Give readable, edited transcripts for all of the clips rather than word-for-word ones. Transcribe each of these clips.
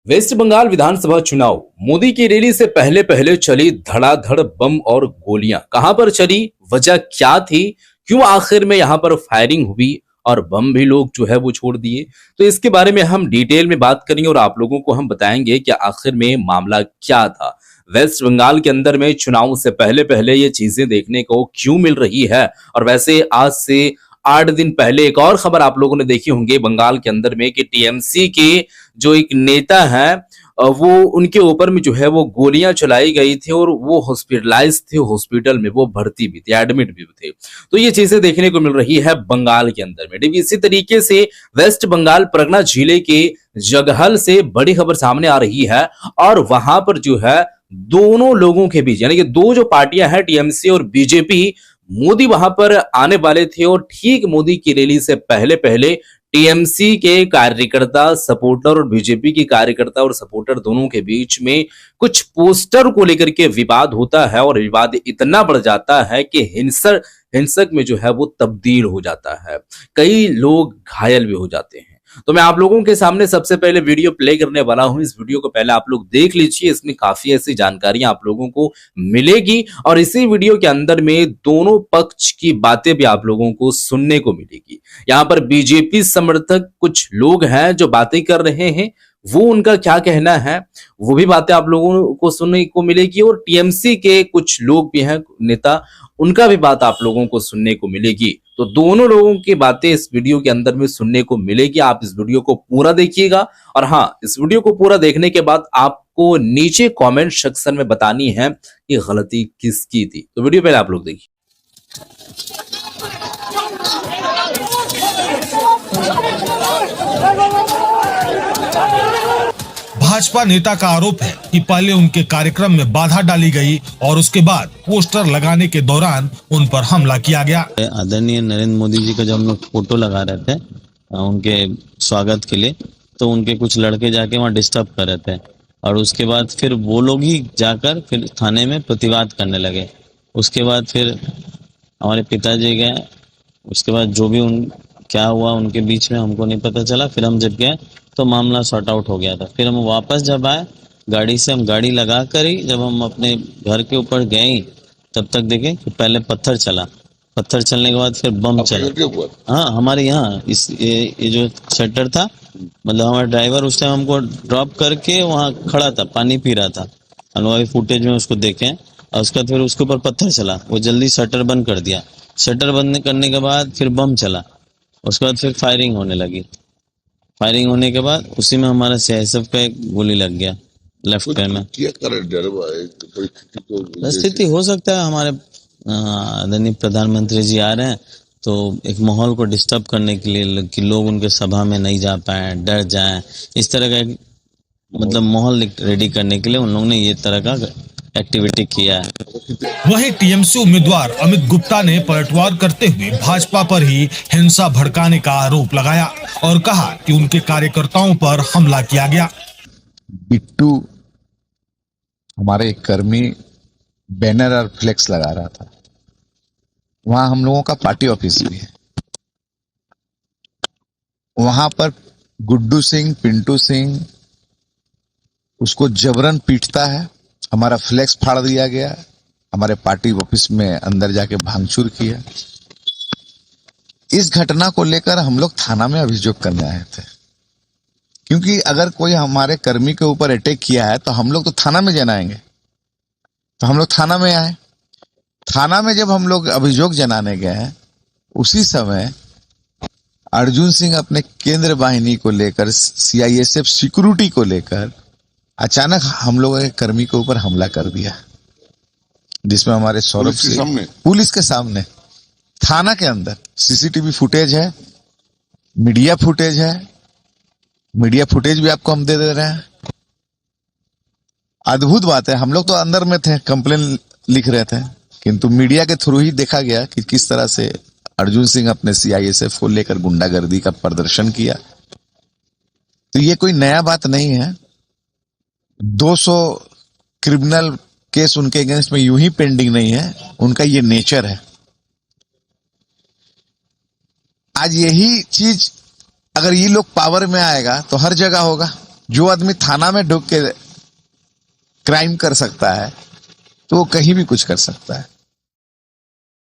Waste Bengal विधानसभा चुनाव। मोदी की rally से पहले पहले चली धड़ाधड़ बम और गोलियां। कहां पर चली, वजह क्या थी, क्यों आखिर में यहां पर फायरिंग हुई और बम भी लोग जो है वो छोड़ दिए। तो इसके बारे में हम डिटेल में बात करेंगे और आप लोगों को हम बताएंगे कि आखिर में मामला क्या था। वेस्ट बंगाल के अंदर में चुनाव से पहले पहले ये चीजें देखने को क्यों मिल रही है। और वैसे आज से 8 दिन पहले एक और खबर आप लोगों ने देखी होंगी बंगाल के अंदर में कि टीएमसी के जो एक नेता है, वो उनके ऊपर में जो है वो गोलियां चलाई गई थी और वो हॉस्पिटलाइज थे, हॉस्पिटल में वो भर्ती भी थे, एडमिट भी थे। तो ये चीजें देखने को मिल रही है बंगाल के अंदर में। इसी तरीके से वेस्ट बंगाल परगना जिले के जगहल से बड़ी खबर सामने आ रही है और वहां पर जो है दोनों लोगों के बीच, यानी कि दो जो पार्टियां हैं टीएमसी और बीजेपी, मोदी वहां पर आने वाले थे और ठीक मोदी की रैली से पहले पहले टीएमसी के कार्यकर्ता सपोर्टर और बीजेपी के कार्यकर्ता और सपोर्टर दोनों के बीच में कुछ पोस्टर को लेकर के विवाद होता है और विवाद इतना बढ़ जाता है कि हिंसक में जो है वो तब्दील हो जाता है। कई लोग घायल भी हो जाते हैं। तो मैं आप लोगों के सामने सबसे पहले वीडियो प्ले करने वाला हूं। इस वीडियो को पहले आप लोग देख लीजिए, इसमें काफी ऐसी जानकारियां आप लोगों को मिलेगी और इसी वीडियो के अंदर में दोनों पक्ष की बातें भी आप लोगों को सुनने को मिलेगी। यहाँ पर बीजेपी समर्थक कुछ लोग हैं जो बातें कर रहे हैं, वो उनका क्या कहना है वो भी बातें आप लोगों को सुनने को मिलेगी और टीएमसी के कुछ लोग भी हैं नेता, उनका भी बात आप लोगों को सुनने को मिलेगी। तो दोनों लोगों की बातें इस वीडियो के अंदर में सुनने को मिलेगी। आप इस वीडियो को पूरा देखिएगा और हाँ, इस वीडियो को पूरा देखने के बाद आपको नीचे कमेंट सेक्शन में बतानी है कि गलती किसकी थी। तो वीडियो पहले आप लोग देखिए। भाजपा नेता का आरोप है कि पहले उनके कार्यक्रम में बाधा डाली गई और उसके बाद पोस्टर लगाने के दौरान उन पर हमला किया गया। आदरणीय नरेंद्र मोदी जी का जब हम लोग फोटो लगा रहे थे उनके स्वागत के लिए, तो उनके कुछ लड़के जाके वहाँ डिस्टर्ब कर रहे थे और उसके बाद फिर वो लोग ही जाकर फिर थाने में प्रतिवाद करने लगे। उसके बाद फिर हमारे पिताजी गए, उसके बाद जो भी क्या हुआ उनके बीच में हमको नहीं पता चला। फिर हम जब गए तो मामला सॉर्ट आउट हो गया था। फिर हम वापस जब आए गाड़ी से, हम गाड़ी लगा कर ही जब हम अपने घर के ऊपर गए तब तक देखे कि पहले पत्थर चला, पत्थर चलने के बाद फिर बम चला। हाँ, हमारे यहाँ ये जो शटर था, मतलब हमारा ड्राइवर उस टाइम हमको ड्रॉप करके वहाँ खड़ा था, पानी पी रहा था। हमारे फुटेज में उसको देखें और उसके बाद फिर उसके ऊपर पत्थर चला, वो जल्दी शटर बंद कर दिया। शटर बंद करने के बाद फिर बम चला, उसके बाद फिर फायरिंग होने लगी। फायरिंग होने के बाद उसी में हमारा सीआईएसएफ का एक गोली लग गया लेफ्ट पैर में। स्थिति हो सकता है हमारे आदरणीय प्रधानमंत्री जी आ रहे हैं तो एक माहौल को डिस्टर्ब करने के लिए कि लोग उनके सभा में नहीं जा पाए, डर जाएं, इस तरह का एक मतलब माहौल रेडी करने के लिए उन लोगों ने ये तरह का एक्टिविटी किया है। वहीं टीएमसी उम्मीदवार अमित गुप्ता ने पलटवार करते हुए भाजपा पर ही हिंसा भड़काने का आरोप लगाया और कहा कि उनके कार्यकर्ताओं पर हमला किया गया। बिट्टू हमारे एक कर्मी बैनर और फ्लेक्स लगा रहा था, वहां हम लोगों का पार्टी ऑफिस भी है। वहां पर गुड्डू सिंह, पिंटू सिंह उसको जबरन पीटता है, हमारा फ्लेक्स फाड़ दिया गया, हमारे पार्टी ऑफिस में अंदर जाके भांगचूर किया। इस घटना को लेकर हम लोग थाना में अभियोग करने आए थे, क्योंकि अगर कोई हमारे कर्मी के ऊपर अटैक किया है तो हम लोग तो थाना में जनाएंगे। तो हम लोग थाना में आए। थाना में जब हम लोग अभियोग जनाने गए, उसी समय अर्जुन सिंह अपने केंद्र वाहिनी को लेकर, सीआईएसएफ सिक्योरिटी को लेकर अचानक हम लोगों के कर्मी के ऊपर हमला कर दिया, जिसमें हमारे सौरभ सिंह पुलिस के सामने थाना के अंदर सीसीटीवी फुटेज है, मीडिया फुटेज है, मीडिया फुटेज भी आपको हम दे रहे हैं। अद्भुत बात है, हम लोग तो अंदर में थे, कंप्लेन लिख रहे थे, किंतु मीडिया के थ्रू ही देखा गया कि किस तरह से अर्जुन सिंह अपने सीआईएसएफ को लेकर गुंडागर्दी का प्रदर्शन किया। तो ये कोई नया बात नहीं है। 200 क्रिमिनल केस उनके अगेंस्ट में यूं ही पेंडिंग नहीं है, उनका ये नेचर है। आज यही चीज अगर ये लोग पावर में आएगा तो हर जगह होगा। जो आदमी थाना में ढुक के क्राइम कर सकता है तो वो कहीं भी कुछ कर सकता है।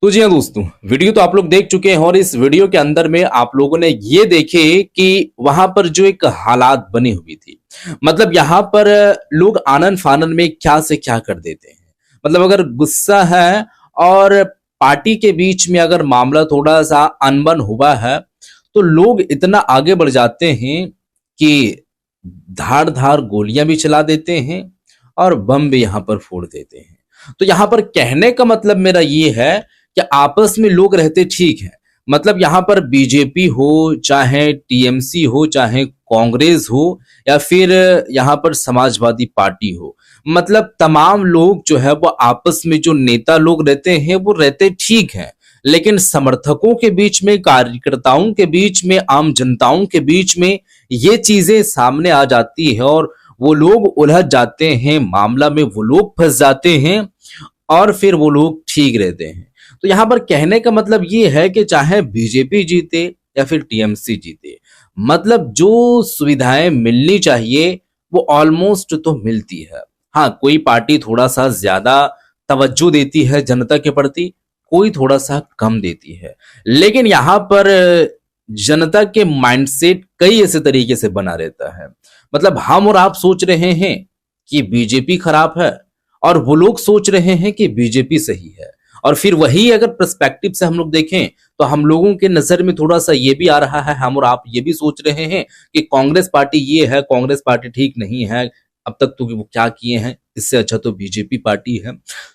तो जी हाँ दोस्तों, वीडियो तो आप लोग देख चुके हैं और इस वीडियो के अंदर में आप लोगों ने ये देखे कि वहां पर जो एक हालात बनी हुई थी, मतलब यहाँ पर लोग आनन फानन में क्या से क्या कर देते हैं। मतलब अगर गुस्सा है और पार्टी के बीच में अगर मामला थोड़ा सा अनबन हुआ है तो लोग इतना आगे बढ़ जाते हैं कि धार धार गोलियां भी चला देते हैं और बम भी यहाँ पर फोड़ देते हैं। तो यहाँ पर कहने का मतलब मेरा ये है कि आपस में लोग रहते ठीक है। मतलब यहाँ पर बीजेपी हो चाहे टीएमसी हो चाहे कांग्रेस हो या फिर यहाँ पर समाजवादी पार्टी हो, मतलब तमाम लोग जो है वो आपस में जो नेता लोग रहते हैं वो रहते ठीक है, लेकिन समर्थकों के बीच में, कार्यकर्ताओं के बीच में, आम जनताओं के बीच में ये चीजें सामने आ जाती है और वो लोग उलझ जाते हैं, मामला में वो लोग फंस जाते हैं और फिर वो लोग ठीक रहते हैं। तो यहाँ पर कहने का मतलब ये है कि चाहे बीजेपी जीते या फिर टीएमसी जीते, मतलब जो सुविधाएं मिलनी चाहिए वो ऑलमोस्ट तो मिलती है। हाँ, कोई पार्टी थोड़ा सा ज्यादा तवज्जो देती है जनता के प्रति, कोई थोड़ा सा कम देती है, लेकिन यहाँ पर जनता के माइंडसेट कई ऐसे तरीके से बना रहता है। मतलब हम और आप सोच रहे हैं कि बीजेपी खराब है और वो लोग सोच रहे हैं कि बीजेपी सही है, और फिर वही अगर पर्सपेक्टिव से हम लोग देखें तो हम लोगों के नजर में थोड़ा सा ये भी आ रहा है, हम और आप ये भी सोच रहे हैं कि कांग्रेस पार्टी ये है, कांग्रेस पार्टी ठीक नहीं है, अब तक तो वो क्या किए हैं, इससे अच्छा तो बीजेपी पार्टी है।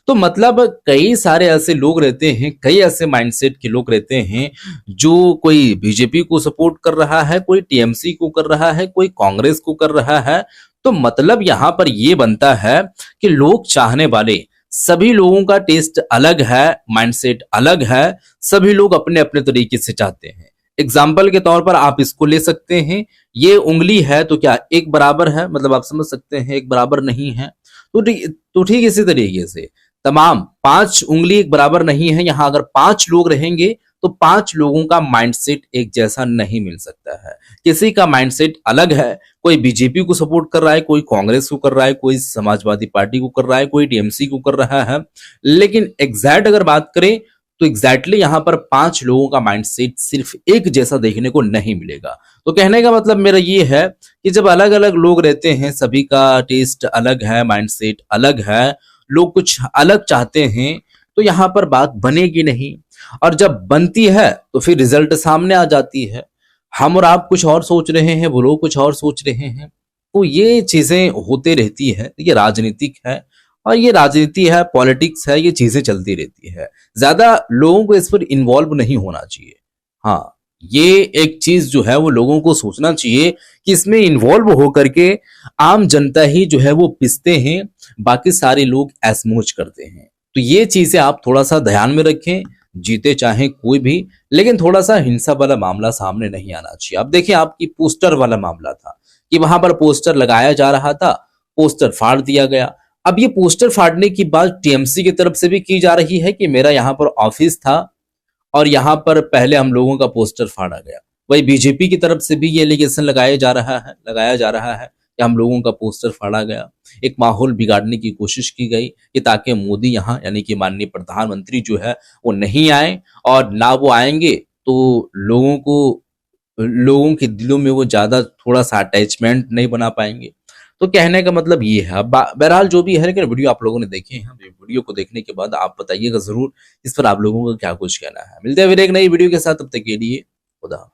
तो मतलब कई सारे ऐसे लोग रहते हैं, कई ऐसे माइंडसेट के लोग रहते हैं जो कोई बीजेपी को सपोर्ट कर रहा है, कोई टीएमसी को कर रहा है, कोई कांग्रेस को कर रहा है। तो मतलब यहाँ पर ये बनता है कि लोग चाहने वाले सभी लोगों का टेस्ट अलग है, माइंडसेट अलग है, सभी लोग अपने अपने तरीके से चाहते हैं। एग्जाम्पल के तौर पर आप इसको ले सकते हैं, ये उंगली है तो क्या एक बराबर है, मतलब आप समझ सकते हैं एक बराबर नहीं है। तो ठीक इसी तरीके से तमाम 5 उंगली एक बराबर नहीं है। यहाँ अगर 5 लोग रहेंगे तो 5 लोगों का माइंडसेट एक जैसा नहीं मिल सकता है, किसी का माइंडसेट अलग है। कोई बीजेपी को सपोर्ट कर रहा है, कोई कांग्रेस को कर रहा है, कोई समाजवादी पार्टी को कर रहा है, कोई टीएमसी को कर रहा है, लेकिन एग्जैक्ट अगर बात करें तो एग्जैक्टली यहाँ पर 5 लोगों का माइंडसेट सिर्फ एक जैसा देखने को नहीं मिलेगा। तो कहने का मतलब मेरा ये है कि जब अलग अलग लोग रहते हैं, सभी का टेस्ट अलग है, माइंडसेट अलग है, लोग कुछ अलग चाहते हैं, तो यहाँ पर बात बनेगी नहीं, और जब बनती है तो फिर रिजल्ट सामने आ जाती है। हम और आप कुछ और सोच रहे हैं, वो लोग कुछ और सोच रहे हैं, तो ये चीजें होते रहती है। ये राजनीतिक है और ये राजनीति है, पॉलिटिक्स है, ये चीजें चलती रहती है। ज्यादा लोगों को इस पर इन्वॉल्व नहीं होना चाहिए। हाँ, ये एक चीज जो है वो लोगों को सोचना चाहिए कि इसमें इन्वॉल्व होकर के आम जनता ही जो है वो पिसते हैं, बाकी सारे लोग ऐसमौज करते हैं। तो ये चीजें आप थोड़ा सा ध्यान में रखें, जीते चाहे कोई भी, लेकिन थोड़ा सा हिंसा वाला मामला सामने नहीं आना चाहिए। अब देखिए, आपकी पोस्टर वाला मामला था कि वहां पर पोस्टर लगाया जा रहा था, पोस्टर फाड़ दिया गया। अब ये पोस्टर फाड़ने की बात टीएमसी की तरफ से भी की जा रही है कि मेरा यहाँ पर ऑफिस था और यहाँ पर पहले हम लोगों का पोस्टर फाड़ा गया। वही बीजेपी की तरफ से भी ये एलिगेशन लगाया जा रहा है कि हम लोगों का पोस्टर फाड़ा गया। एक माहौल बिगाड़ने की कोशिश की गई कि ताकि मोदी यहाँ, यानी कि माननीय प्रधानमंत्री जो है वो नहीं आए, और ना वो आएंगे तो लोगों के दिलों में वो ज्यादा थोड़ा सा अटैचमेंट नहीं बना पाएंगे। तो कहने का मतलब ये है। बहरहाल जो भी है, लेकिन वीडियो आप लोगों ने देखे हैं, वीडियो को देखने के बाद आप बताइएगा जरूर इस पर आप लोगों का क्या कुछ कहना है। मिलते हैं फिर एक नई वीडियो के साथ, तब तक के लिए खुदा।